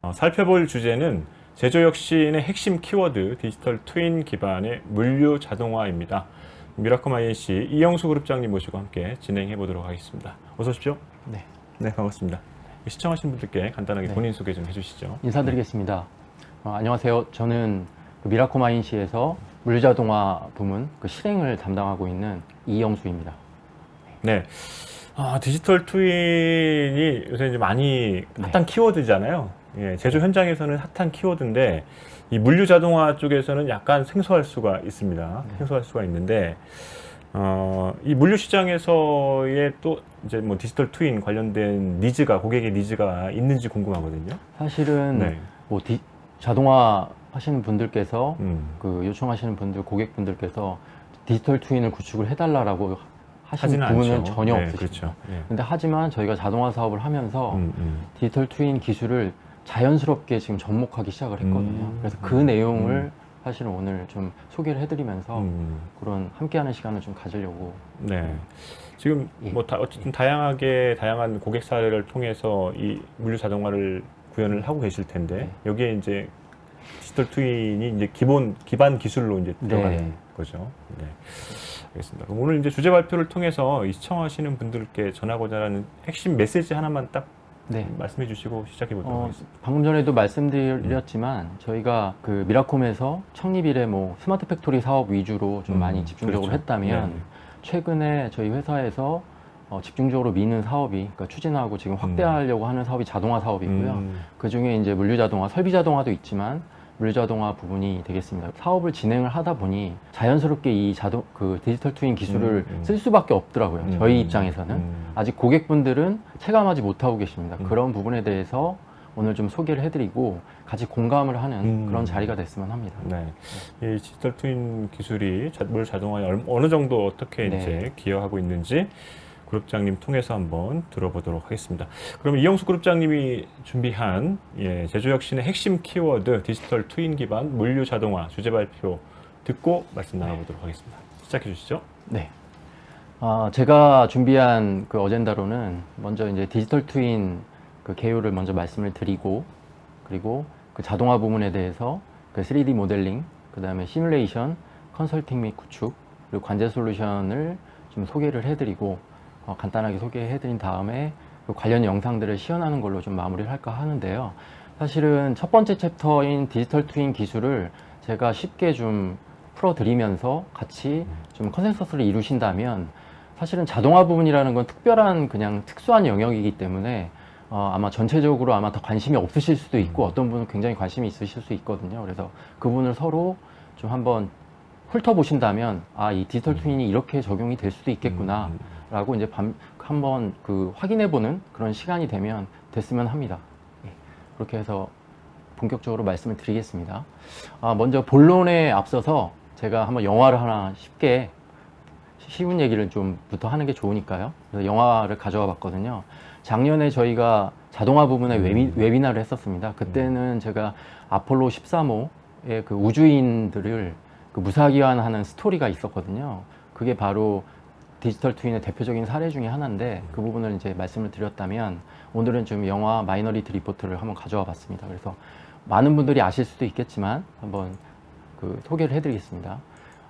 살펴볼 주제는 제조혁신의 핵심 키워드 디지털 트윈 기반의 물류 자동화입니다. 미라콤 INC 이영수 그룹장님 모시고 함께 진행해 보도록 하겠습니다. 어서 오십시오. 네. 네, 반갑습니다. 시청하신 분들께 간단하게 네. 본인 소개 좀 해주시죠. 인사드리겠습니다. 안녕하세요. 저는 미라콤 INC에서 물류자동화 부문 실행을 담당하고 있는 이영수입니다. 네. 디지털 트윈이 요새 이제 많이 핫한 키워드잖아요. 예, 제조 현장에서는 핫한 키워드인데 이 물류 자동화 쪽에서는 약간 생소할 수가 있습니다. 생소할 수가 있는데 이 물류 시장에서의 또 이제 뭐 디지털 트윈 관련된 니즈가 고객의 니즈가 있는지 궁금하거든요. 사실은 네. 뭐 자동화 하시는 분들께서 요청하시는 분들 고객분들께서 디지털 트윈을 구축을 해달라고 하시는 부분은 않죠. 전혀 네, 없으십니다. 그렇죠. 네. 근데 하지만 저희가 자동화 사업을 하면서 디지털 트윈 기술을 자연스럽게 지금 접목하기 시작을 했거든요. 그래서 그 내용을 사실은 오늘 좀 소개를 해드리면서 그런 함께하는 시간을 좀 가지려고. 네. 지금 예. 뭐 어쨌든 다양한 고객 사례를 통해서 이 물류 자동화를 구현을 하고 계실 텐데 네. 여기에 이제 디지털 트윈이 이제 기반 기술로 이제 들어가는 네. 거죠. 네. 알겠습니다. 그럼 오늘 이제 주제 발표를 통해서 이 시청하시는 분들께 전하고자 하는 핵심 메시지 하나만 딱 네. 말씀해 주시고 시작해 보도록 하겠습니다. 방금 전에도 말씀드렸지만 저희가 그 미라콤에서 창립 이래 뭐 스마트 팩토리 사업 위주로 좀 많이 집중적으로 그렇죠. 했다면 네. 최근에 저희 회사에서 집중적으로 미는 사업이, 그러니까 추진하고 지금 확대하려고 하는 사업이 자동화 사업이고요. 그 중에 이제 물류 자동화, 설비 자동화도 있지만 물류 자동화 부분이 되겠습니다. 사업을 진행을 하다 보니 자연스럽게 이 디지털 트윈 기술을 쓸 수밖에 없더라고요. 저희 입장에서는 아직 고객분들은 체감하지 못하고 계십니다. 그런 부분에 대해서 오늘 좀 소개를 해드리고 같이 공감을 하는 그런 자리가 됐으면 합니다. 네. 이 디지털 트윈 기술이 물류 자동화에 어느 정도 어떻게 네. 이제 기여하고 있는지 그룹장님 통해서 한번 들어보도록 하겠습니다. 그럼 이영수 그룹장님이 준비한 제조혁신의 핵심 키워드 디지털 트윈 기반 물류 자동화 주제 발표 듣고 말씀 나눠보도록 하겠습니다. 시작해 주시죠. 네. 제가 준비한 그 어젠다로는 먼저 이제 디지털 트윈 그 개요를 먼저 말씀을 드리고, 그리고 그 자동화 부분에 대해서 그 3D 모델링, 그 다음에 시뮬레이션, 컨설팅 및 구축, 그리고 관제 솔루션을 좀 소개를 해드리고, 간단하게 소개해드린 다음에 그 관련 영상들을 시연하는 걸로 좀 마무리를 할까 하는데요. 사실은 첫 번째 챕터인 디지털 트윈 기술을 제가 쉽게 좀 풀어드리면서 같이 좀 컨센서스를 이루신다면 사실은 자동화 부분이라는 건 특별한 그냥 특수한 영역이기 때문에 아마 전체적으로 아마 더 관심이 없으실 수도 있고 어떤 분은 굉장히 관심이 있으실 수 있거든요. 그래서 그 부분을 서로 좀 한번 훑어보신다면 이 디지털 트윈이 이렇게 적용이 될 수도 있겠구나 라고 이제 한번 확인해보는 그런 시간이 됐으면 합니다. 그렇게 해서 본격적으로 말씀을 드리겠습니다. 먼저 본론에 앞서서 제가 한번 영화를 하나 쉽게 쉬운 얘기를 좀부터 하는 게 좋으니까요. 그래서 영화를 가져와 봤거든요. 작년에 저희가 자동화 부분에 웨비나를 했었습니다. 그때는 제가 아폴로 13호의 그 우주인들을 무사기환하는 스토리가 있었거든요. 그게 바로 디지털 트윈의 대표적인 사례 중에 하나인데 그 부분을 이제 말씀을 드렸다면 오늘은 좀 영화 마이너리티 리포트를 한번 가져와 봤습니다. 그래서 많은 분들이 아실 수도 있겠지만 한번 소개를 해드리겠습니다.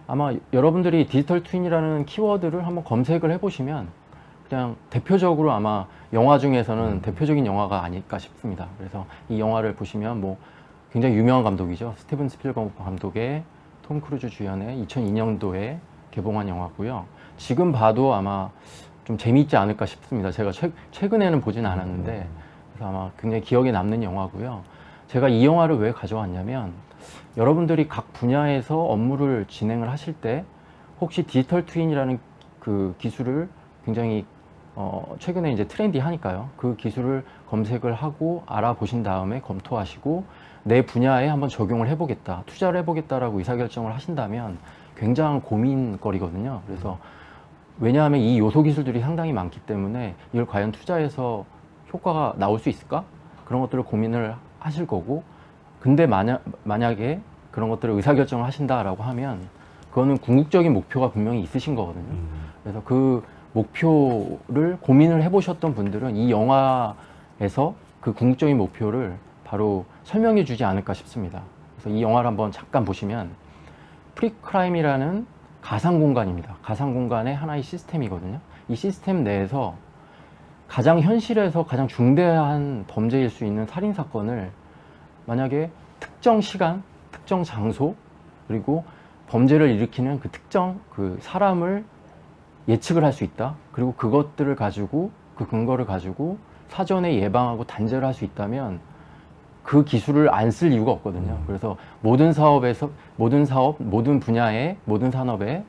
아마 여러분들이 디지털 트윈이라는 키워드를 한번 검색을 해보시면 그냥 대표적으로 아마 영화 중에서는 대표적인 영화가 아닐까 싶습니다. 그래서 이 영화를 보시면 뭐 굉장히 유명한 감독이죠. 스티븐 스필버그 감독의 톰 크루즈 주연의 2002년도에 개봉한 영화고요. 지금 봐도 아마 좀 재미있지 않을까 싶습니다. 제가 최근에는 보진 않았는데 그래서 아마 굉장히 기억에 남는 영화고요. 제가 이 영화를 왜 가져왔냐면 여러분들이 각 분야에서 업무를 진행을 하실 때 혹시 디지털 트윈이라는 그 기술을 굉장히 최근에 이제 트렌디하니까요. 그 기술을 검색을 하고 알아보신 다음에 검토하시고 내 분야에 한번 적용을 해보겠다, 투자를 해보겠다라고 의사결정을 하신다면 굉장한 고민거리거든요. 그래서 왜냐하면 이 요소 기술들이 상당히 많기 때문에 이걸 과연 투자해서 효과가 나올 수 있을까? 그런 것들을 고민을 하실 거고, 근데 만약에 그런 것들을 의사결정을 하신다라고 하면 그거는 궁극적인 목표가 분명히 있으신 거거든요. 그래서 그 목표를 고민을 해보셨던 분들은 이 영화에서 그 궁극적인 목표를 바로 설명해 주지 않을까 싶습니다. 그래서 이 영화를 한번 잠깐 보시면 프리크라임이라는 가상 공간입니다. 가상 공간의 하나의 시스템이거든요. 이 시스템 내에서 가장 현실에서 가장 중대한 범죄일 수 있는 살인 사건을 만약에 특정 시간, 특정 장소, 그리고 범죄를 일으키는 그 특정 그 사람을 예측을 할 수 있다. 그리고 그것들을 가지고 그 근거를 가지고 사전에 예방하고 단죄를 할 수 있다면 그 기술을 안 쓸 이유가 없거든요. 그래서 모든 사업에서 모든 사업, 모든 분야의 모든 산업에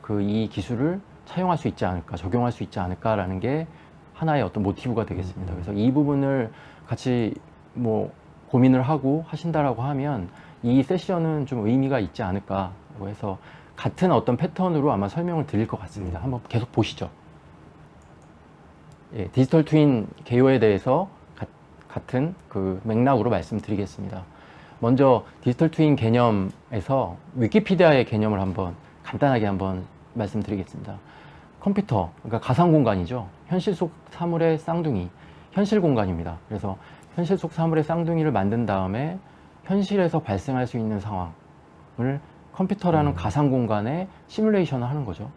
그 이 기술을 차용할 수 있지 않을까, 적용할 수 있지 않을까라는 게 하나의 어떤 모티브가 되겠습니다. 그래서 이 부분을 같이 뭐 고민을 하고 하신다라고 하면 이 세션은 좀 의미가 있지 않을까라고 해서 같은 어떤 패턴으로 아마 설명을 드릴 것 같습니다. 한번 계속 보시죠. 예, 디지털 트윈 개요에 대해서 같은 그 맥락으로 말씀드리겠습니다. 먼저 디지털 트윈 개념에서 위키피디아의 개념을 한번 간단하게 한번 말씀드리겠습니다. 컴퓨터, 그러니까 가상 공간이죠. 현실 속 사물의 쌍둥이, 현실 공간입니다. 그래서 현실 속 사물의 쌍둥이를 만든 다음에 현실에서 발생할 수 있는 상황을 컴퓨터라는 가상 공간에 시뮬레이션을 하는 거죠.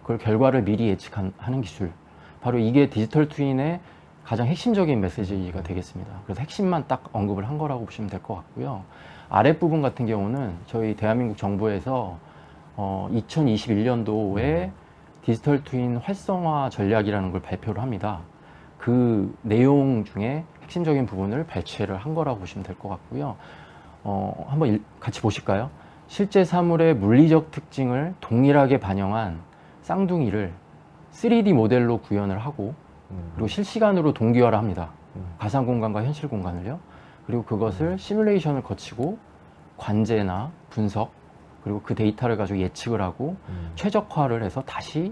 그걸 결과를 미리 예측하는 기술. 바로 이게 디지털 트윈의 가장 핵심적인 메시지가 되겠습니다. 그래서 핵심만 딱 언급을 한 거라고 보시면 될 것 같고요. 아랫부분 같은 경우는 저희 대한민국 정부에서 2021년도에 디지털 트윈 활성화 전략이라는 걸 발표를 합니다. 그 내용 중에 핵심적인 부분을 발췌를 한 거라고 보시면 될 것 같고요. 한번 같이 보실까요? 실제 사물의 물리적 특징을 동일하게 반영한 쌍둥이를 3D 모델로 구현을 하고 그리고 실시간으로 동기화를 합니다. 가상 공간과 현실 공간을요. 그리고 그것을 시뮬레이션을 거치고 관제나 분석 그리고 그 데이터를 가지고 예측을 하고 최적화를 해서 다시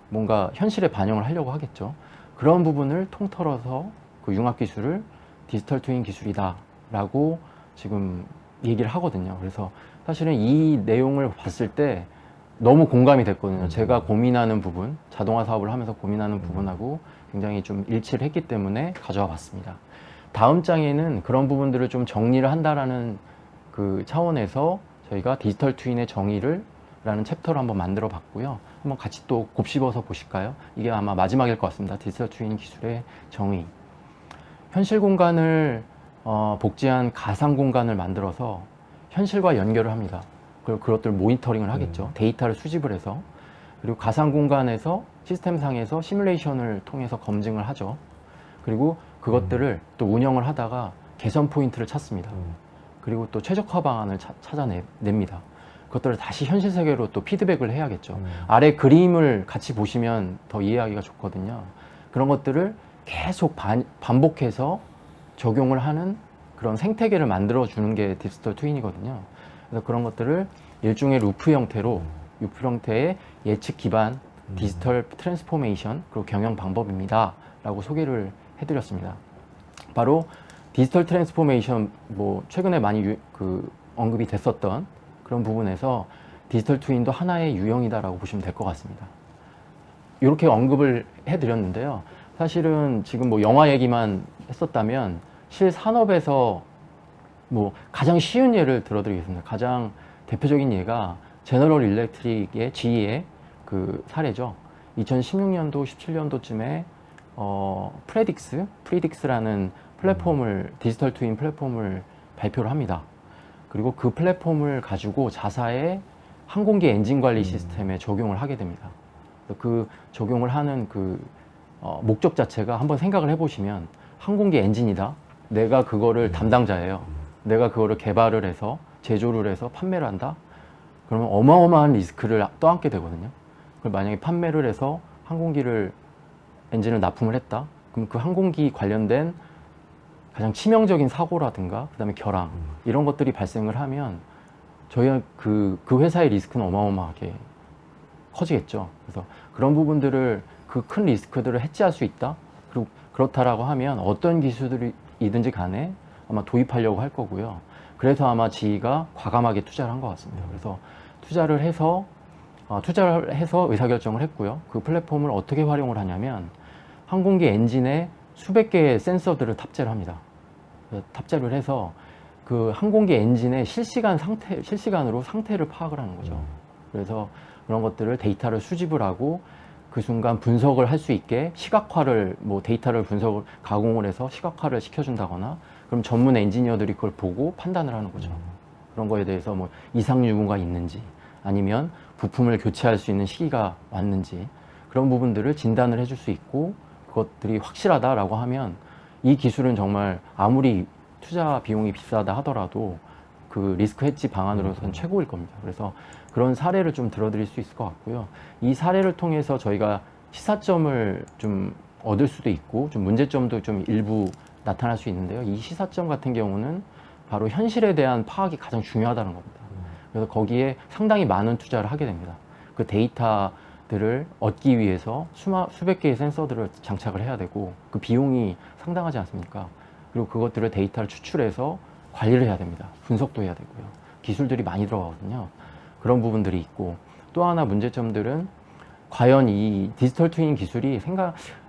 뭔가 현실에 반영을 하려고 하겠죠. 그런 부분을 통틀어서 그 융합 기술을 디지털 트윈 기술이다 라고 지금 얘기를 하거든요. 그래서 사실은 이 내용을 봤을 때 너무 공감이 됐거든요. 제가 고민하는 부분, 자동화 사업을 하면서 고민하는 부분하고 굉장히 좀 일치를 했기 때문에 가져와 봤습니다. 다음 장에는 그런 부분들을 좀 정리를 한다라는 그 차원에서 저희가 디지털 트윈의 정의를 라는 챕터를 한번 만들어 봤고요. 한번 같이 또 곱씹어서 보실까요? 이게 아마 마지막일 것 같습니다. 디지털 트윈 기술의 정의. 현실 공간을 복제한 가상 공간을 만들어서 현실과 연결을 합니다. 그리고 그것들 모니터링을 하겠죠. 데이터를 수집을 해서. 그리고 가상 공간에서 시스템상에서 시뮬레이션을 통해서 검증을 하죠. 그리고 그것들을 또 운영을 하다가 개선 포인트를 찾습니다. 그리고 또 최적화 방안을 찾아냅니다. 그것들을 다시 현실 세계로 또 피드백을 해야겠죠. 아래 그림을 같이 보시면 더 이해하기가 좋거든요. 그런 것들을 계속 반복해서 적용을 하는 그런 생태계를 만들어 주는 게 디지털 트윈이거든요. 그래서 그런 것들을 일종의 루프 형태의 예측 기반 디지털 트랜스포메이션 그리고 경영 방법입니다 라고 소개를 해드렸습니다. 바로 디지털 트랜스포메이션 뭐 최근에 많이 언급이 됐었던 그런 부분에서 디지털 트윈도 하나의 유형이다라고 보시면 될 것 같습니다. 이렇게 언급을 해드렸는데요. 사실은 지금 뭐 영화 얘기만 했었다면 실산업에서 뭐 가장 쉬운 예를 들어드리겠습니다. 가장 대표적인 예가 제너럴 일렉트릭의 GE의 그 사례죠. 2016년도, 17년도쯤에 프레딕스라는 플랫폼을 디지털 트윈 플랫폼을 발표를 합니다. 그리고 그 플랫폼을 가지고 자사의 항공기 엔진 관리 시스템에 적용을 하게 됩니다. 그 적용을 하는 그 목적 자체가 한번 생각을 해보시면 항공기 엔진이다. 내가 그거를 담당자예요. 내가 그거를 개발을 해서 제조를 해서 판매를 한다. 그러면 어마어마한 리스크를 떠안게 되거든요. 그걸 만약에 판매를 해서 항공기를 엔진을 납품을 했다. 그럼 그 항공기 관련된 가장 치명적인 사고라든가 그다음에 결항 이런 것들이 발생을 하면 저희 그 회사의 리스크는 어마어마하게 커지겠죠. 그래서 그런 부분들을 그 큰 리스크들을 해지할 수 있다. 그리고 그렇다라고 하면 어떤 기술이든지 간에 아마 도입하려고 할 거고요. 그래서 아마 지희가 과감하게 투자를 한 것 같습니다. 그래서 투자를 해서 의사결정을 했고요. 그 플랫폼을 어떻게 활용을 하냐면 항공기 엔진에 수백 개의 센서들을 탑재를 합니다. 탑재를 해서 그 항공기 엔진의 실시간으로 상태를 파악을 하는 거죠. 그래서 그런 것들을 데이터를 수집을 하고 그 순간 분석을 할 수 있게 시각화를 뭐 데이터를 분석을 가공을 해서 시각화를 시켜준다거나 그럼 전문 엔지니어들이 그걸 보고 판단을 하는 거죠. 그런 거에 대해서 뭐 이상 유무가 있는지 아니면 부품을 교체할 수 있는 시기가 왔는지 그런 부분들을 진단을 해줄 수 있고 그것들이 확실하다라고 하면 이 기술은 정말 아무리 투자 비용이 비싸다 하더라도 그 리스크 헤지 방안으로서는 최고일 겁니다. 그래서 그런 사례를 좀 들어드릴 수 있을 것 같고요. 이 사례를 통해서 저희가 시사점을 좀 얻을 수도 있고 좀 문제점도 좀 일부 나타날 수 있는데요. 이 시사점 같은 경우는 바로 현실에 대한 파악이 가장 중요하다는 겁니다. 그래서 거기에 상당히 많은 투자를 하게 됩니다. 그 데이터들을 얻기 위해서 수백 개의 센서들을 장착을 해야 되고 그 비용이 상당하지 않습니까? 그리고 그것들을 데이터를 추출해서 관리를 해야 됩니다. 분석도 해야 되고요. 기술들이 많이 들어가거든요. 그런 부분들이 있고 또 하나 문제점들은 과연 이 디지털 트윈 기술이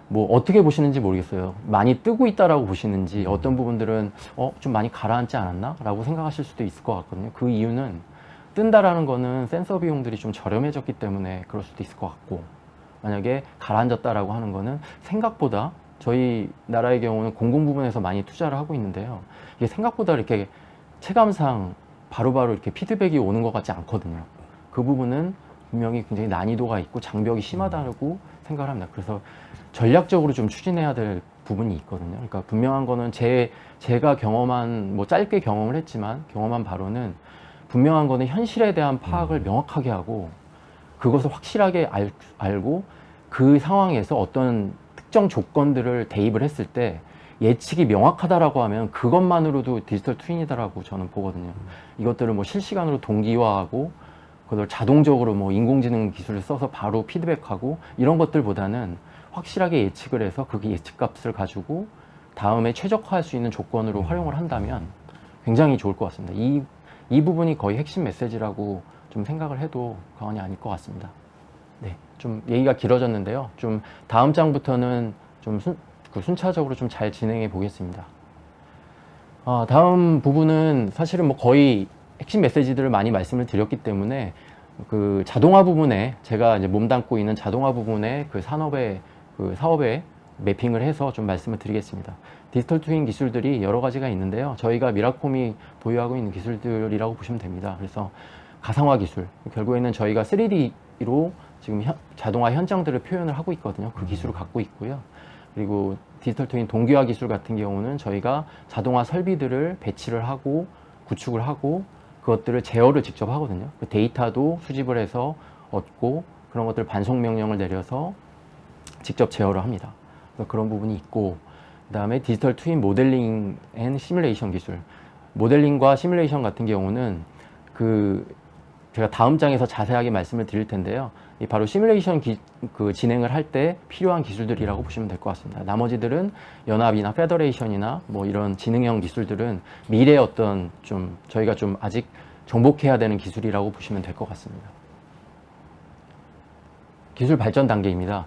뭐 어떻게 보시는지 모르겠어요. 많이 뜨고 있다라고 보시는지 어떤 부분들은 좀 많이 가라앉지 않았나? 라고 생각하실 수도 있을 것 같거든요. 그 이유는 뜬다라는 거는 센서 비용들이 좀 저렴해졌기 때문에 그럴 수도 있을 것 같고 만약에 가라앉았다라고 하는 거는 생각보다 저희 나라의 경우는 공공 부분에서 많이 투자를 하고 있는데요. 이게 생각보다 이렇게 체감상 바로바로 이렇게 피드백이 오는 것 같지 않거든요. 그 부분은 분명히 굉장히 난이도가 있고 장벽이 심하다고 생각을 합니다. 그래서 전략적으로 좀 추진해야 될 부분이 있거든요. 그러니까 분명한 거는 제가 경험한, 뭐 짧게 경험을 했지만 경험한 바로는 분명한 거는 현실에 대한 파악을 명확하게 하고 그것을 확실하게 알고 그 상황에서 어떤 특정 조건들을 대입을 했을 때 예측이 명확하다라고 하면 그것만으로도 디지털 트윈이다라고 저는 보거든요. 이것들을 뭐 실시간으로 동기화하고 그걸 자동적으로 뭐 인공지능 기술을 써서 바로 피드백하고 이런 것들보다는 확실하게 예측을 해서 그 예측값을 가지고 다음에 최적화할 수 있는 조건으로 활용을 한다면 굉장히 좋을 것 같습니다. 이 부분이 거의 핵심 메시지라고 좀 생각을 해도 과언이 아닐 것 같습니다. 네, 좀 얘기가 길어졌는데요. 좀 다음 장부터는 좀 순차적으로 좀 잘 진행해 보겠습니다. 다음 부분은 사실은 뭐 거의 핵심 메시지들을 많이 말씀을 드렸기 때문에 그 자동화 부분에 제가 이제 몸담고 있는 자동화 부분에 그 사업에 매핑을 해서 좀 말씀을 드리겠습니다. 디지털 트윈 기술들이 여러 가지가 있는데요. 저희가 미라콤이 보유하고 있는 기술들이라고 보시면 됩니다. 그래서 가상화 기술, 결국에는 저희가 3D로 지금 자동화 현장들을 표현을 하고 있거든요. 그 기술을 갖고 있고요. 그리고 디지털 트윈 동기화 기술 같은 경우는 저희가 자동화 설비들을 배치를 하고 구축을 하고 그것들을 제어를 직접 하거든요. 그 데이터도 수집을 해서 얻고 그런 것들 반송 명령을 내려서 직접 제어를 합니다. 그래서 그런 부분이 있고 그 다음에 디지털 트윈 모델링 앤 시뮬레이션 기술 모델링과 시뮬레이션 같은 경우는 제가 다음 장에서 자세하게 말씀을 드릴 텐데요. 바로 시뮬레이션 진행을 할 때 필요한 기술들이라고 보시면 될 것 같습니다. 나머지들은 연합이나 페더레이션이나 뭐 이런 지능형 기술들은 미래의 어떤 저희가 좀 아직 정복해야 되는 기술이라고 보시면 될 것 같습니다. 기술 발전 단계입니다.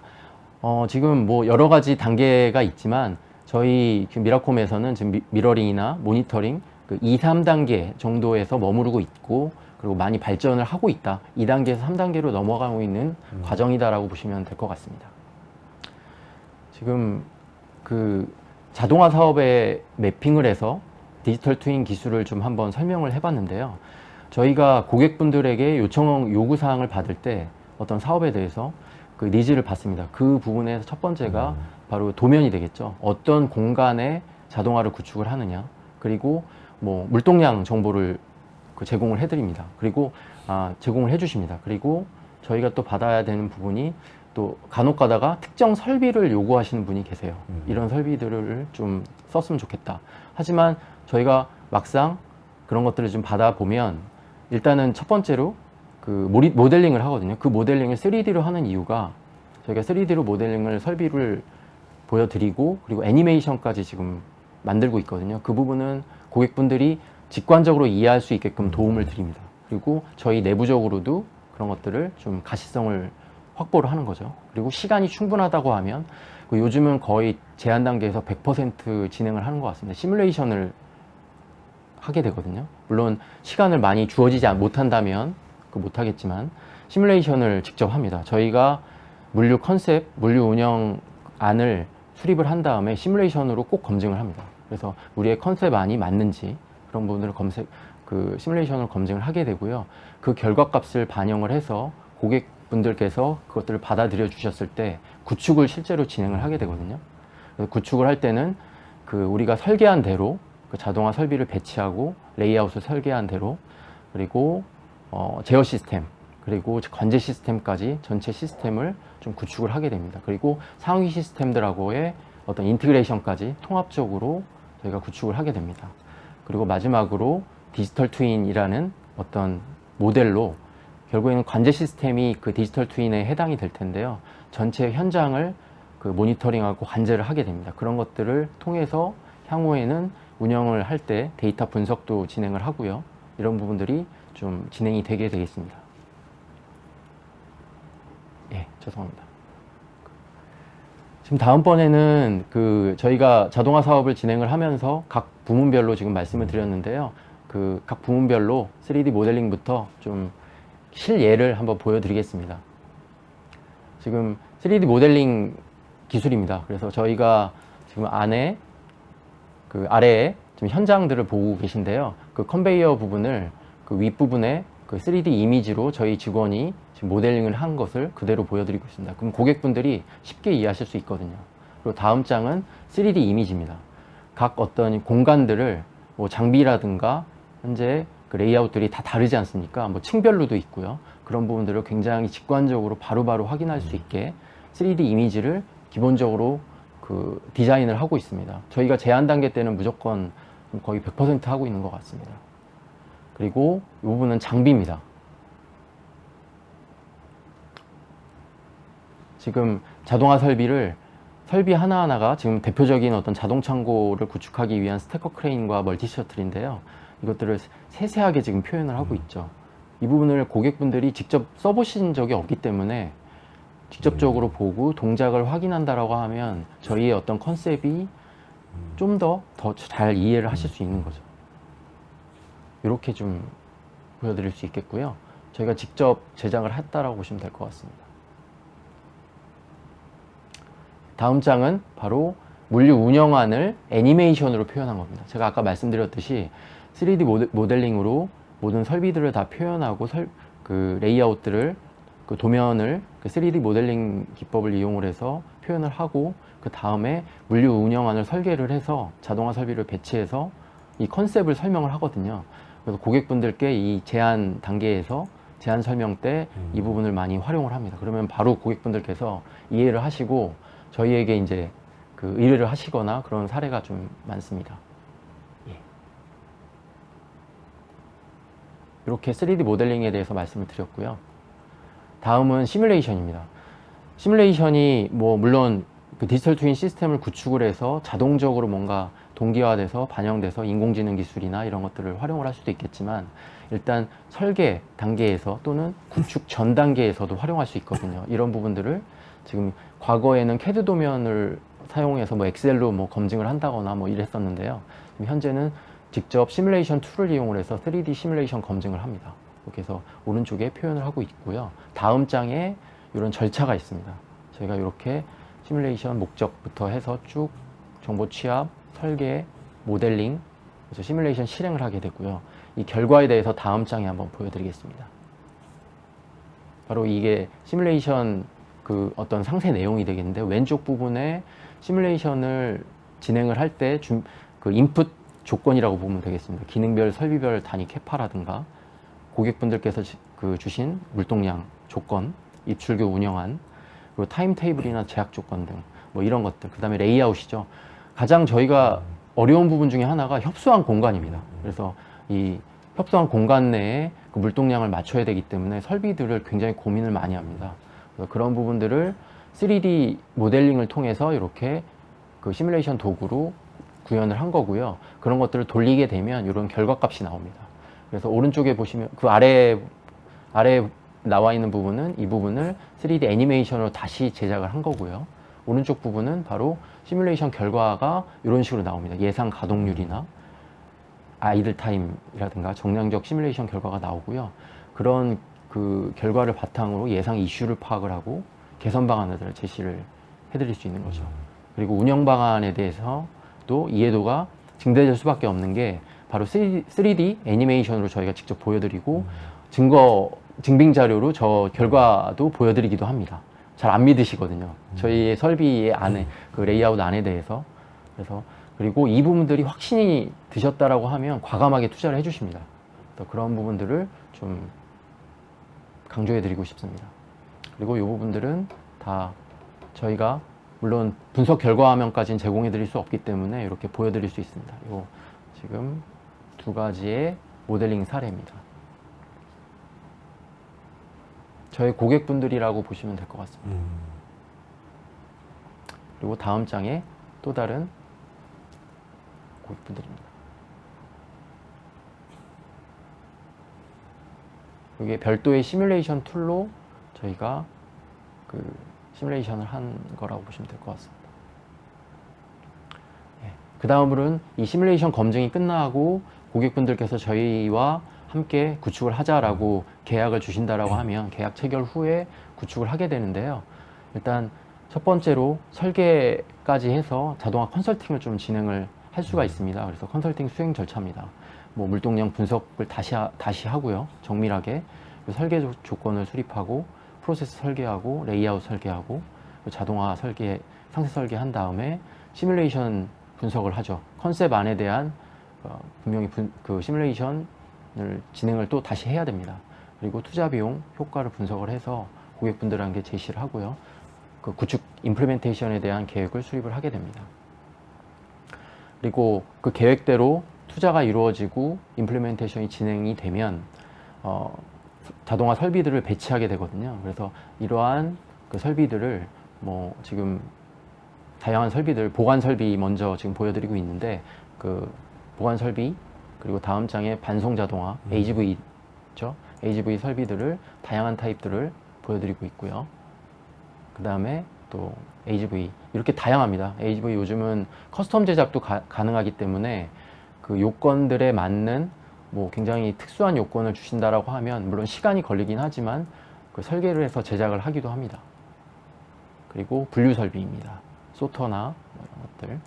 지금 뭐 여러 가지 단계가 있지만 저희 미라콤에서는 지금 미러링이나 모니터링 2, 3단계 정도에서 머무르고 있고 그리고 많이 발전을 하고 있다. 2단계에서 3단계로 넘어가고 있는 과정이다라고 보시면 될 것 같습니다. 지금 자동화 사업에 매핑을 해서 디지털 트윈 기술을 좀 한번 설명을 해봤는데요. 저희가 고객분들에게 요구사항을 받을 때 어떤 사업에 대해서 그 니즈를 받습니다. 그 부분에서 첫 번째가 바로 도면이 되겠죠. 어떤 공간에 자동화를 구축을 하느냐. 그리고 뭐 물동량 정보를 제공을 해드립니다. 그리고 제공을 해주십니다. 그리고 저희가 또 받아야 되는 부분이 또 간혹 가다가 특정 설비를 요구하시는 분이 계세요. 이런 설비들을 좀 썼으면 좋겠다. 하지만 저희가 막상 그런 것들을 좀 받아보면 일단은 첫 번째로 모델링을 하거든요. 그 모델링을 3D로 하는 이유가 저희가 3D로 모델링을 설비를 보여드리고 그리고 애니메이션까지 지금 만들고 있거든요. 그 부분은 고객분들이 직관적으로 이해할 수 있게끔 도움을 드립니다. 그리고 저희 내부적으로도 그런 것들을 좀 가시성을 확보를 하는 거죠. 그리고 시간이 충분하다고 하면 요즘은 거의 제한 단계에서 100% 진행을 하는 것 같습니다. 시뮬레이션을 하게 되거든요. 물론 시간을 많이 주어지지 못한다면 못하겠지만 시뮬레이션을 직접 합니다. 저희가 물류 컨셉, 물류 운영안을 수립을 한 다음에 시뮬레이션으로 꼭 검증을 합니다. 그래서 우리의 컨셉안이 맞는지 그런 부분들을 시뮬레이션으로 검증을 하게 되고요. 그 결과값을 반영을 해서 고객분들께서 그것들을 받아들여 주셨을 때 구축을 실제로 진행을 하게 되거든요. 그래서 구축을 할 때는 우리가 설계한 대로 자동화 설비를 배치하고 레이아웃을 설계한 대로 그리고 제어 시스템 그리고 관제 시스템까지 전체 시스템을 좀 구축을 하게 됩니다. 그리고 상위 시스템들하고의 어떤 인티그레이션까지 통합적으로 저희가 구축을 하게 됩니다. 그리고 마지막으로 디지털 트윈이라는 어떤 모델로 결국에는 관제 시스템이 그 디지털 트윈에 해당이 될 텐데요. 전체 현장을 모니터링하고 관제를 하게 됩니다. 그런 것들을 통해서 향후에는 운영을 할 때 데이터 분석도 진행을 하고요. 이런 부분들이 좀 진행이 되게 되겠습니다. 예, 죄송합니다. 지금 다음번에는 저희가 자동화 사업을 진행을 하면서 각 부문별로 지금 말씀을 드렸는데요. 각 부문별로 3D 모델링부터 좀 실예를 한번 보여드리겠습니다. 지금 3D 모델링 기술입니다. 그래서 저희가 지금 아래에 지금 현장들을 보고 계신데요. 컨베이어 부분을 윗부분에 3D 이미지로 저희 직원이 지금 모델링을 한 것을 그대로 보여드리고 있습니다. 그럼 고객분들이 쉽게 이해하실 수 있거든요. 그리고 다음 장은 3D 이미지입니다. 각 어떤 공간들을 장비라든가 현재 레이아웃들이 다 다르지 않습니까? 층별로도 있고요. 그런 부분들을 굉장히 직관적으로 바로바로 확인할 수 있게 3D 이미지를 기본적으로 디자인을 하고 있습니다. 저희가 제한 단계 때는 무조건 거의 100% 하고 있는 것 같습니다. 그리고 이 부분은 장비입니다. 지금 자동화 설비 하나하나가 지금 대표적인 어떤 자동 창고를 구축하기 위한 스태커 크레인과 멀티 셔틀인데요. 이것들을 세세하게 지금 표현을 하고 있죠. 이 부분을 고객분들이 직접 써보신 적이 없기 때문에 직접적으로 보고 동작을 확인한다라고 하면 저희의 어떤 컨셉이 좀 더 잘 이해를 하실 수 있는 거죠. 이렇게 좀 보여드릴 수 있겠고요. 저희가 직접 제작을 했다라고 보시면 될 것 같습니다. 다음 장은 바로 물류 운영안을 애니메이션으로 표현한 겁니다. 제가 아까 말씀드렸듯이 3D 모델링으로 모든 설비들을 다 표현하고 레이아웃들을 도면을 3D 모델링 기법을 이용을 해서 표현을 하고 그 다음에 물류 운영안을 설계를 해서 자동화 설비를 배치해서 이 컨셉을 설명을 하거든요. 그래서 고객분들께 이 제한 단계에서 제한 설명 때 이 부분을 많이 활용을 합니다. 그러면 바로 고객분들께서 이해를 하시고 저희에게 이제 의뢰를 하시거나 그런 사례가 좀 많습니다. 예. 이렇게 3D 모델링에 대해서 말씀을 드렸고요. 다음은 시뮬레이션입니다. 시뮬레이션이 물론 디지털 트윈 시스템을 구축을 해서 자동적으로 뭔가 동기화돼서 반영돼서 인공지능 기술이나 이런 것들을 활용을 할 수도 있겠지만 일단 설계 단계에서 또는 구축 전 단계에서도 활용할 수 있거든요. 이런 부분들을 지금 과거에는 CAD 도면을 사용해서 엑셀로 검증을 한다거나 이랬었는데요. 현재는 직접 시뮬레이션 툴을 이용을 해서 3D 시뮬레이션 검증을 합니다. 그래서 오른쪽에 표현을 하고 있고요. 다음 장에 이런 절차가 있습니다. 저희가 이렇게 시뮬레이션 목적부터 해서 쭉 정보 취합, 설계, 모델링, 그래서 시뮬레이션 실행을 하게 되고요. 이 결과에 대해서 다음 장에 한번 보여드리겠습니다. 바로 이게 시뮬레이션 어떤 상세 내용이 되겠는데 왼쪽 부분에 시뮬레이션을 진행을 할 때 인풋 조건이라고 보면 되겠습니다. 기능별, 설비별 단위 캐파라든가 고객분들께서 주신 물동량 조건, 입출교 운영안, 그리고 타임 테이블이나 제약 조건 등 이런 것들, 그 다음에 레이아웃이죠. 가장 저희가 어려운 부분 중에 하나가 협소한 공간입니다. 그래서 이 협소한 공간 내에 물동량을 맞춰야 되기 때문에 설비들을 굉장히 고민을 많이 합니다. 그래서 그런 부분들을 3D 모델링을 통해서 이렇게 시뮬레이션 도구로 구현을 한 거고요. 그런 것들을 돌리게 되면 이런 결과값이 나옵니다. 그래서 오른쪽에 보시면 아래 나와 있는 부분은 이 부분을 3D 애니메이션으로 다시 제작을 한 거고요. 오른쪽 부분은 바로 시뮬레이션 결과가 이런 식으로 나옵니다. 예상 가동률이나 아이들 타임이라든가 정량적 시뮬레이션 결과가 나오고요. 그런 그 결과를 바탕으로 예상 이슈를 파악을 하고 개선 방안을 제시를 해드릴 수 있는 거죠. 그리고 운영 방안에 대해서도 이해도가 증대될 수밖에 없는 게 바로 3D 애니메이션으로 저희가 직접 보여드리고 증빙 자료로 저 결과도 보여드리기도 합니다. 잘 안 믿으시거든요. 저희의 설비의 안에 그 레이아웃 안에 대해서. 그래서 그리고 이 부분들이 확신이 드셨다라고 하면 과감하게 투자를 해주십니다. 그런 부분들을 좀 강조해드리고 싶습니다. 그리고 이 부분들은 다 저희가 물론 분석 결과 화면까지는 제공해드릴 수 없기 때문에 이렇게 보여드릴 수 있습니다. 이거 지금 두 가지의 모델링 사례입니다. 저희 고객분들이라고 보시면 될 것 같습니다. 그리고 다음 장에 또 다른 고객분들입니다. 이게 별도의 시뮬레이션 툴로 저희가 그 시뮬레이션을 한 거라고 보시면 될 것 같습니다. 그 다음으로는 이 시뮬레이션 검증이 끝나고 고객분들께서 저희와 함께 구축을 하자라고 계약을 주신다라고 하면 계약 체결 후에 구축을 하게 되는데요. 일단 첫 번째로 설계까지 해서 자동화 컨설팅을 좀 진행을 할 수가 있습니다. 그래서 컨설팅 수행 절차입니다. 뭐 물동량 분석을 다시 하고요. 정밀하게 설계 조건을 수립하고 프로세스 설계하고 레이아웃 설계하고 자동화 설계, 상세 설계한 다음에 시뮬레이션 분석을 하죠. 컨셉 안에 대한 분명히 그 시뮬레이션을 진행을 또 다시 해야 됩니다. 그리고 투자 비용 효과를 분석을 해서 고객분들에게 제시를 하고요. 그 구축 임플리멘테이션에 대한 계획을 수립을 하게 됩니다. 그리고 그 계획대로 투자가 이루어지고 임플리멘테이션이 진행이 되면 자동화 설비들을 배치하게 되거든요. 그래서 이러한 그 설비들을 뭐 지금 다양한 설비들, 보관 설비 먼저 지금 보여드리고 있는데 그 보관 설비 그리고 다음 장에 반송 자동화 AGV죠. AGV 설비들을 다양한 타입들을 보여드리고 있고요. 그 다음에 또 AGV 이렇게 다양합니다. AGV 요즘은 커스텀 제작도 가능하기 때문에 그 요건들에 맞는 뭐 굉장히 특수한 요건을 주신다라고 하면 물론 시간이 걸리긴 하지만 그 설계를 해서 제작을 하기도 합니다. 그리고 분류 설비입니다. 소터나 뭐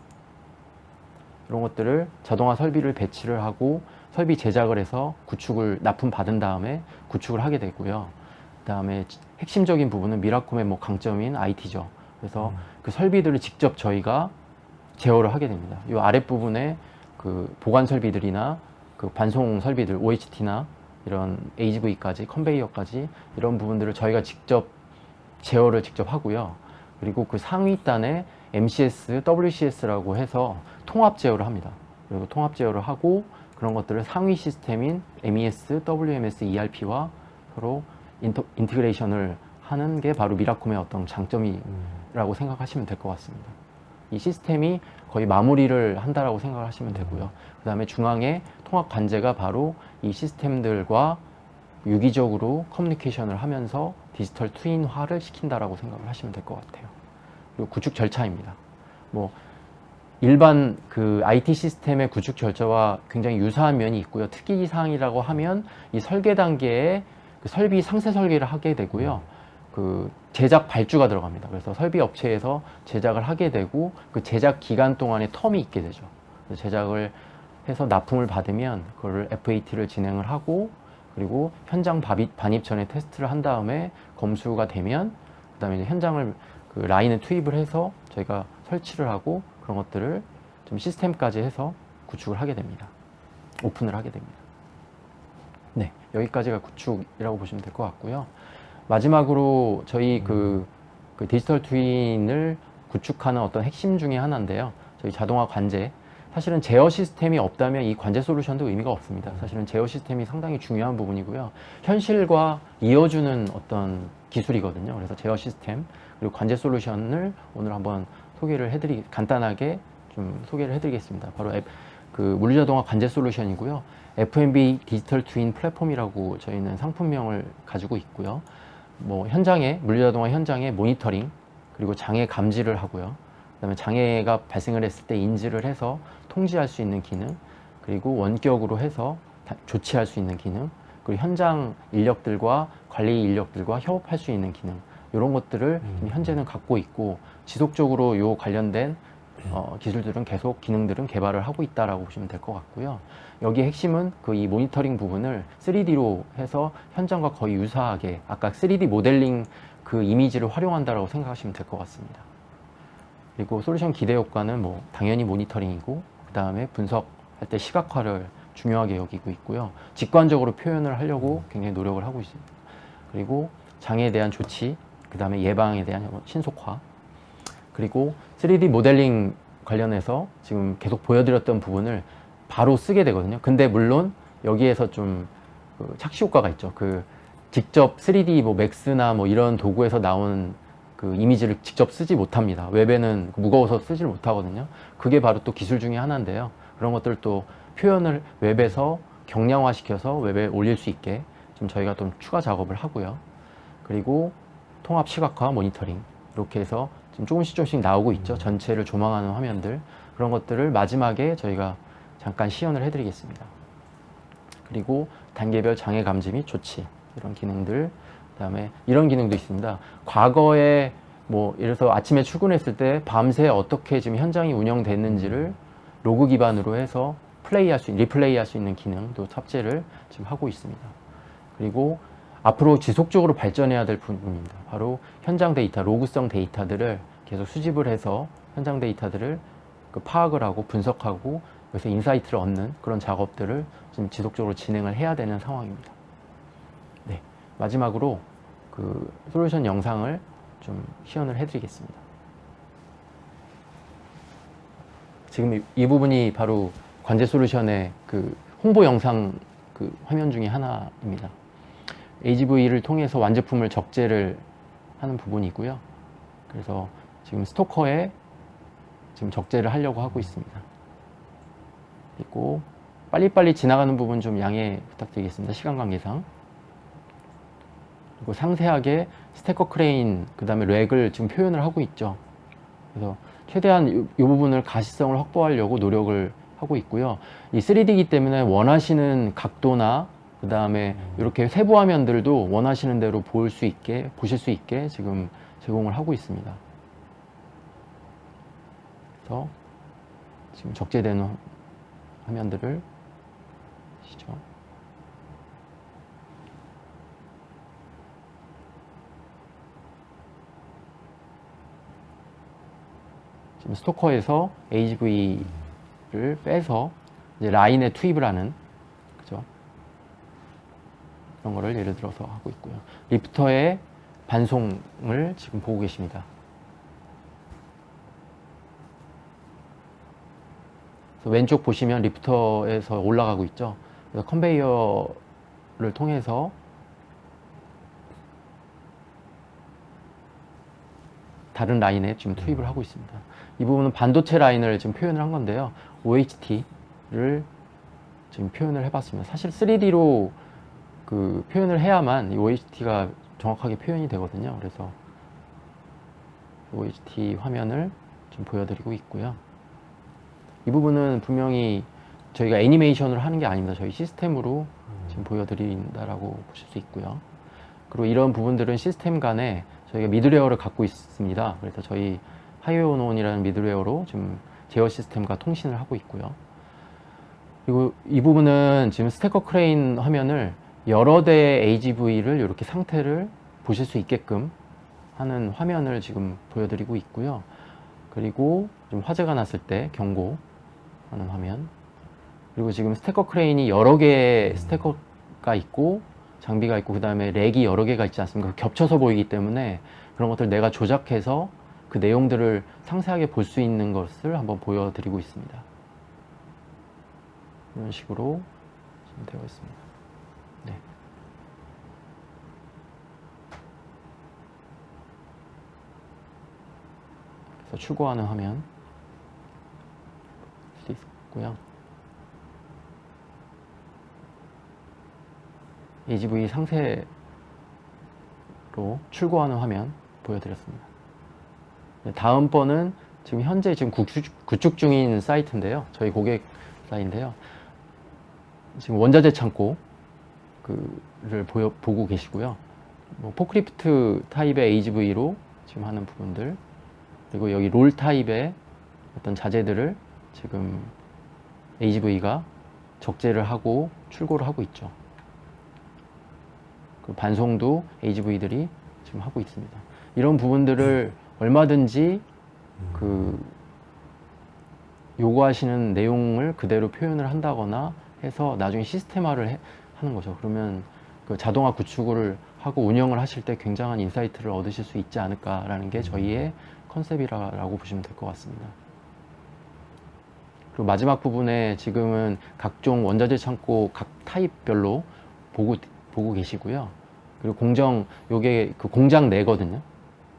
이런 것들을 자동화 설비를 배치를 하고 설비 제작을 해서 구축을 납품받은 다음에 구축을 하게 되고요. 그 다음에 핵심적인 부분은 미라콤의 뭐 강점인 IT죠. 그래서 그 설비들을 직접 저희가 제어를 하게 됩니다. 이 아랫부분에 그 보관 설비들이나 그 반송 설비들, OHT나 이런 AGV까지, 컨베이어까지 이런 부분들을 저희가 직접 제어를 직접 하고요. 그리고 그 상위단에 MCS, WCS라고 해서 통합 제어를 합니다. 그리고 통합 제어를 하고 그런 것들을 상위 시스템인 MES, WMS, ERP와 서로 인티그레이션을 하는 게 바로 미라콤의 어떤 장점이라고 생각하시면 될 것 같습니다. 이 시스템이 거의 마무리를 한다라고 생각을 하시면 되고요. 그 다음에 중앙에 통합 관제가 바로 이 시스템들과 유기적으로 커뮤니케이션을 하면서 디지털 트윈화를 시킨다라고 생각을 하시면 될 것 같아요. 그리고 구축 절차입니다. 뭐 일반 그 IT 시스템의 구축 절차와 굉장히 유사한 면이 있고요. 특이사항이라고 하면 이 설계 단계에 그 설비 상세 설계를 하게 되고요. 그 제작 발주가 들어갑니다. 그래서 설비 업체에서 제작을 하게 되고 그 제작 기간 동안에 텀이 있게 되죠. 그래서 제작을 해서 납품을 받으면 그거를 FAT를 진행을 하고 그리고 현장 반입 전에 테스트를 한 다음에 검수가 되면 그 다음에 현장을 그 라인에 투입을 해서 저희가 설치를 하고 그런 것들을 좀 시스템까지 해서 구축을 하게 됩니다. 오픈을 하게 됩니다. 네, 여기까지가 구축이라고 보시면 될 것 같고요. 마지막으로 저희 그 디지털 트윈을 구축하는 어떤 핵심 중에 하나인데요. 저희 자동화 관제. 사실은 제어 시스템이 없다면 이 관제 솔루션도 의미가 없습니다. 사실은 제어 시스템이 상당히 중요한 부분이고요. 현실과 이어주는 어떤 기술이거든요. 그래서 제어 시스템 그리고 관제 솔루션을 오늘 한번 간단하게 좀 소개를 해드리겠습니다. 바로 그 물리자동화 관제 솔루션이고요. FMB 디지털 트윈 플랫폼이라고 저희는 상품명을 가지고 있고요. 뭐 물리자동화 현장의 모니터링, 그리고 장애 감지를 하고요. 그다음에 장애가 발생을 했을 때 인지를 해서 통지할 수 있는 기능, 그리고 원격으로 해서 조치할 수 있는 기능, 그리고 현장 인력들과 관리 인력들과 협업할 수 있는 기능, 이런 것들을 현재는 갖고 있고 지속적으로 요 관련된 기술들은 계속 기능들은 개발을 하고 있다라고 보시면 될 것 같고요. 여기 핵심은 그 이 모니터링 부분을 3D로 해서 현장과 거의 유사하게 아까 3D 모델링 그 이미지를 활용한다라고 생각하시면 될 것 같습니다. 그리고 솔루션 기대 효과는 뭐 당연히 모니터링이고 그 다음에 분석할 때 시각화를 중요하게 여기고 있고요. 직관적으로 표현을 하려고 굉장히 노력을 하고 있습니다. 그리고 장애에 대한 조치, 그 다음에 예방에 대한 신속화, 그리고 3D 모델링 관련해서 지금 계속 보여드렸던 부분을 바로 쓰게 되거든요. 근데 물론 여기에서 좀 그 착시 효과가 있죠. 그 직접 3D 뭐 맥스나 뭐 이런 도구에서 나온 그 이미지를 직접 쓰지 못합니다. 웹에는 무거워서 쓰질 못하거든요. 그게 바로 또 기술 중에 하나인데요. 그런 것들 또 표현을 웹에서 경량화시켜서 웹에 올릴 수 있게 좀 저희가 좀 추가 작업을 하고요. 그리고 통합 시각화 모니터링 이렇게 해서 지금 조금씩 나오고 있죠. 전체를 조망하는 화면들, 그런 것들을 마지막에 저희가 잠깐 시연을 해드리겠습니다. 그리고 단계별 장애 감지 및 조치, 이런 기능들, 그다음에 이런 기능도 있습니다. 과거에 뭐 예를 들어서 아침에 출근했을 때 밤새 어떻게 지금 현장이 운영됐는지를 로그 기반으로 해서 리플레이할 수 있는 기능도 탑재를 지금 하고 있습니다. 그리고 앞으로 지속적으로 발전해야 될 부분입니다. 바로 현장 데이터, 로그성 데이터들을 계속 수집을 해서 현장 데이터들을 파악을 하고 분석하고 그래서 인사이트를 얻는 그런 작업들을 지금 지속적으로 진행을 해야 되는 상황입니다. 네, 마지막으로 그 솔루션 영상을 좀 시연을 해드리겠습니다. 지금 이 부분이 바로 관제 솔루션의 그 홍보 영상 그 화면 중에 하나입니다. AGV를 통해서 완제품을 적재를 하는 부분이고요. 그래서 지금 스토커에 지금 적재를 하려고 하고 있습니다. 그리고 빨리빨리 지나가는 부분 좀 양해 부탁드리겠습니다. 시간 관계상. 그리고 상세하게 스태커 크레인, 그 다음에 렉을 지금 표현을 하고 있죠. 그래서 최대한 이 부분을 가시성을 확보하려고 노력을 하고 있고요. 이 3D이기 때문에 원하시는 각도나 그 다음에 이렇게 세부 화면들도 원하시는 대로 보실 수 있게 지금 제공을 하고 있습니다. 그래서 지금 적재되는 화면들을 보시죠. 지금 스토커에서 AGV를 빼서 이제 라인에 투입을 하는, 그죠? 그런 거를 예를 들어서 하고 있고요. 리프터의 반송을 지금 보고 계십니다. 그래서 왼쪽 보시면 리프터에서 올라가고 있죠. 그래서 컨베이어를 통해서 다른 라인에 지금 투입을 하고 있습니다. 이 부분은 반도체 라인을 지금 표현을 한 건데요. OHT를 지금 표현을 해봤습니다. 사실 3D로 그 표현을 해야만 이 OHT가 정확하게 표현이 되거든요. 그래서 OHT 화면을 좀 보여드리고 있고요. 이 부분은 분명히 저희가 애니메이션을 하는 게 아닙니다. 저희 시스템으로 지금 보여드린다라고 보실 수 있고요. 그리고 이런 부분들은 시스템 간에 저희가 미드웨어를 갖고 있습니다. 그래서 저희 하이오논이라는 미드웨어로 지금 제어 시스템과 통신을 하고 있고요. 그리고 이 부분은 지금 스태커 크레인 화면을 여러 대의 AGV를 이렇게 상태를 보실 수 있게끔 하는 화면을 지금 보여드리고 있고요. 그리고 좀 화재가 났을 때 경고하는 화면. 그리고 지금 스태커 크레인이 여러 개의 스태커가 있고 장비가 있고 그 다음에 렉이 여러 개가 있지 않습니까? 겹쳐서 보이기 때문에 그런 것들 내가 조작해서 그 내용들을 상세하게 볼 수 있는 것을 한번 보여드리고 있습니다. 이런 식으로 지금 되어 있습니다. 네. 그래서 출고하는 화면 수 있고요. AGV 상세로 출고하는 화면 보여드렸습니다. 다음번은 지금 현재 지금 구축 중인 사이트인데요. 저희 고객 사이트인데요. 지금 원자재 창고 를 보고 계시고요. 뭐 포크리프트 타입의 HV로 지금 하는 부분들, 그리고 여기 롤 타입의 어떤 자재들을 지금 HV가 적재를 하고 출고를 하고 있죠. 그 반송도 HV들이 지금 하고 있습니다. 이런 부분들을 얼마든지 그 요구하시는 내용을 그대로 표현을 한다거나 해서 나중에 시스템화를 하는 거죠. 그러면 그 자동화 구축을 하고 운영을 하실 때 굉장한 인사이트를 얻으실 수 있지 않을까라는 게 저희의 컨셉이라고 보시면 될 것 같습니다. 그리고 마지막 부분에 지금은 각종 원자재 창고 각 타입별로 보고 계시고요. 그리고 요게 그 공장 내거든요.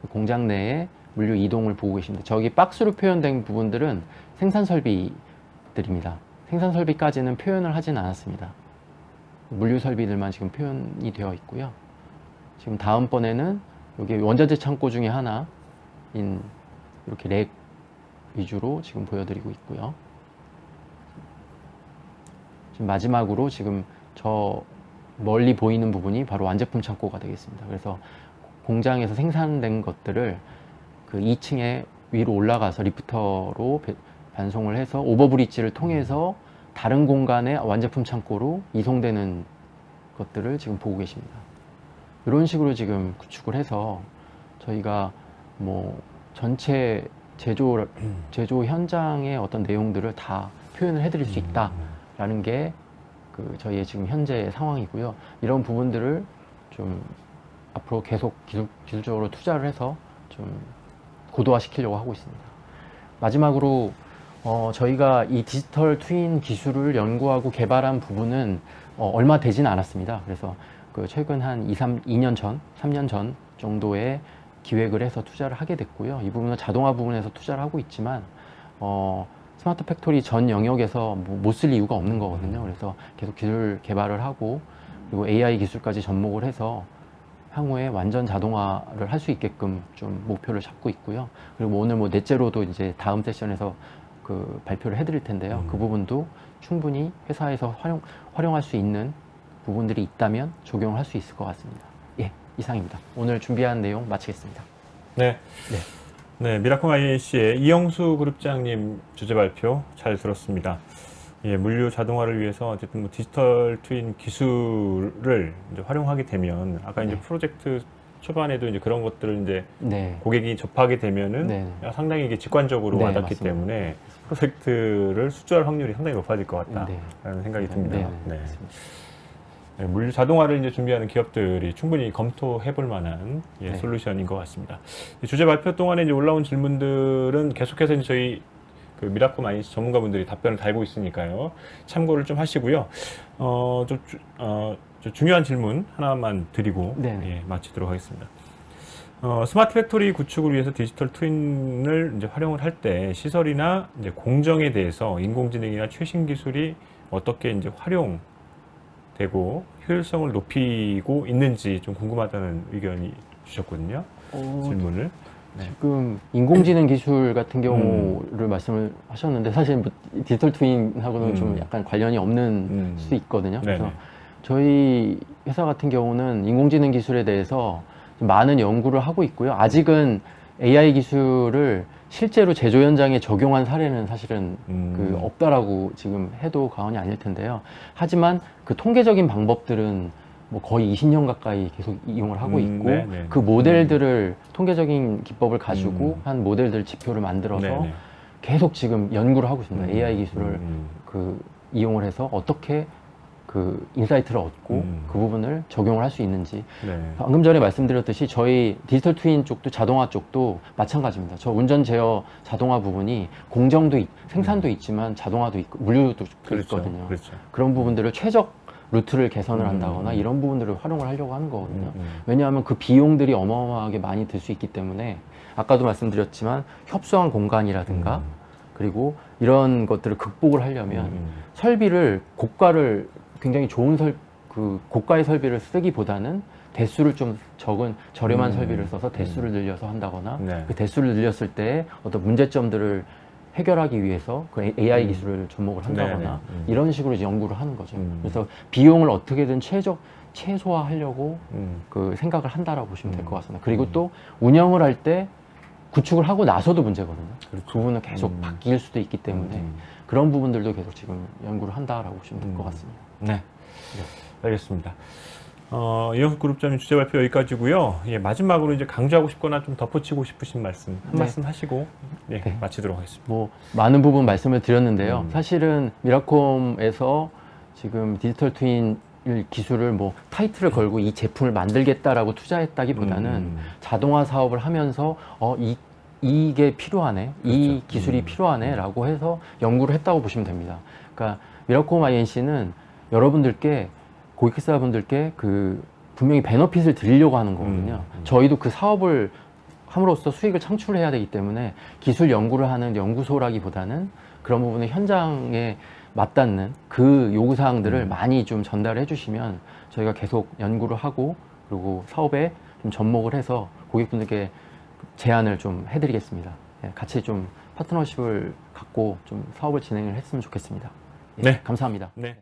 공장 내에 물류 이동을 보고 계십니다. 저기 박스로 표현된 부분들은 생산 설비들입니다. 생산 설비까지는 표현을 하진 않았습니다. 물류 설비들만 지금 표현이 되어 있고요. 지금 다음번에는 여기 원자재 창고 중에 하나인 이렇게 렉 위주로 지금 보여드리고 있고요. 지금 마지막으로 지금 저 멀리 보이는 부분이 바로 완제품 창고가 되겠습니다. 그래서 공장에서 생산된 것들을 그 2층에 위로 올라가서 리프터로 반송을 해서 오버브리지를 통해서 다른 공간의 완제품 창고로 이송되는 것들을 지금 보고 계십니다. 이런 식으로 지금 구축을 해서 저희가 뭐 전체 제조 현장의 어떤 내용들을 다 표현을 해드릴 수 있다라는 게 그 저희의 지금 현재 상황이고요. 이런 부분들을 좀 앞으로 계속 기술적으로 투자를 해서 좀 고도화시키려고 하고 있습니다. 마지막으로 저희가 이 디지털 트윈 기술을 연구하고 개발한 부분은 얼마 되지는 않았습니다. 그래서 그 최근 한 2년 전, 3년 전 정도에 기획을 해서 투자를 하게 됐고요. 이 부분은 자동화 부분에서 투자를 하고 있지만 스마트 팩토리 전 영역에서 못 쓸 이유가 없는 거거든요. 그래서 계속 기술 개발을 하고 그리고 AI 기술까지 접목을 해서 향후에 완전 자동화를 할 수 있게끔 좀 목표를 잡고 있고요. 그리고 오늘 뭐 넷제로도 이제 다음 세션에서 그 발표를 해드릴 텐데요. 그 부분도 충분히 회사에서 활용할 수 있는 부분들이 있다면 적용을 할 수 있을 것 같습니다. 예, 이상입니다. 오늘 준비한 내용 마치겠습니다. 네. 네, 미라콤 INC의 이영수 그룹장님 주제 발표 잘 들었습니다. 예, 물류 자동화를 위해서 어쨌든 뭐 디지털 트윈 기술을 이제 활용하게 되면 아까 이제 프로젝트 초반에도 이제 그런 것들을 이제 고객이 접하게 되면은 상당히 이게 직관적으로 와닿기 맞습니다. 때문에 프로젝트를 수주할 확률이 상당히 높아질 것 같다라는 생각이 듭니다. 네, 물류 자동화를 이제 준비하는 기업들이 충분히 검토해 볼 만한 솔루션인 것 같습니다. 주제 발표 동안에 이제 올라온 질문들은 계속해서 이제 저희 그 미라콤 INC 전문가분들이 답변을 달고 있으니까요. 참고를 좀 하시고요. 좀 중요한 질문 하나만 드리고 마치도록 하겠습니다. 스마트 팩토리 구축을 위해서 디지털 트윈을 이제 활용을 할 때 시설이나 이제 공정에 대해서 인공지능이나 최신 기술이 어떻게 이제 활용되고 효율성을 높이고 있는지 좀 궁금하다는 의견이 주셨거든요. 질문을. 지금 인공지능 기술 같은 경우를 말씀을 하셨는데 사실 뭐 디지털 트윈하고는 좀 약간 관련이 없는 수도 있거든요. 그래서 저희 회사 같은 경우는 인공지능 기술에 대해서 좀 많은 연구를 하고 있고요. 아직은 AI 기술을 실제로 제조 현장에 적용한 사례는 사실은 그 없다라고 지금 해도 과언이 아닐 텐데요. 하지만 그 통계적인 방법들은 뭐 거의 20년 가까이 계속 이용을 하고 있고 그 모델들을 통계적인 기법을 가지고 한 모델들 지표를 만들어서 계속 지금 연구를 하고 있습니다. AI 기술을 그 이용을 해서 어떻게 그 인사이트를 얻고 그 부분을 적용을 할 수 있는지. 방금 전에 말씀드렸듯이 저희 디지털 트윈 쪽도 자동화 쪽도 마찬가지입니다. 저 운전 제어 자동화 부분이 공정도 생산도 있지만 자동화도 있고 물류도 있거든요. 그런 부분들을 최적 루트를 개선을 한다거나 이런 부분들을 활용을 하려고 하는 거거든요. 왜냐하면 그 비용들이 어마어마하게 많이 들 수 있기 때문에 아까도 말씀드렸지만 협소한 공간이라든가 그리고 이런 것들을 극복을 하려면 설비를 굉장히 좋은 고가의 설비를 쓰기보다는 대수를 좀 적은 저렴한 설비를 써서 대수를 늘려서 한다거나 네. 그 대수를 늘렸을 때 어떤 문제점들을 해결하기 위해서 그 AI 기술을 접목을 한다거나 이런 식으로 이제 연구를 하는 거죠. 그래서 비용을 어떻게든 최소화하려고 그 생각을 한다라고 보시면 될 것 같습니다. 그리고 또 운영을 할 때 구축을 하고 나서도 문제거든요. 그 부분은 계속 바뀔 수도 있기 때문에 그런 부분들도 계속 지금 연구를 한다라고 보시면 될 것 같습니다. 네. 알겠습니다. 이영숙 그룹장님 주제 발표 여기까지고요. 예, 마지막으로 이제 강조하고 싶거나 좀 덧붙이고 싶으신 말씀 한 네. 말씀 하시고 예, 네. 마치도록 하겠습니다. 뭐 많은 부분 말씀을 드렸는데요. 사실은 미라콤에서 지금 디지털 트윈 기술을 뭐 타이틀을 걸고 이 제품을 만들겠다라고 투자했다기보다는 자동화 사업을 하면서 이게 필요하네, 이 기술이 필요하네라고 해서 연구를 했다고 보시면 됩니다. 그러니까 미라콤 INC는 여러분들께 고객사분들께 그 분명히 베너핏을 드리려고 하는 거거든요. 저희도 그 사업을 함으로써 수익을 창출해야 되기 때문에 기술 연구를 하는 연구소라기보다는 그런 부분을 현장에 맞닿는 그 요구사항들을 많이 좀 전달해 주시면 저희가 계속 연구를 하고 그리고 사업에 좀 접목을 해서 고객분들께 제안을 좀 해드리겠습니다. 예, 같이 좀 파트너십을 갖고 좀 사업을 진행을 했으면 좋겠습니다. 예, 네. 감사합니다. 네.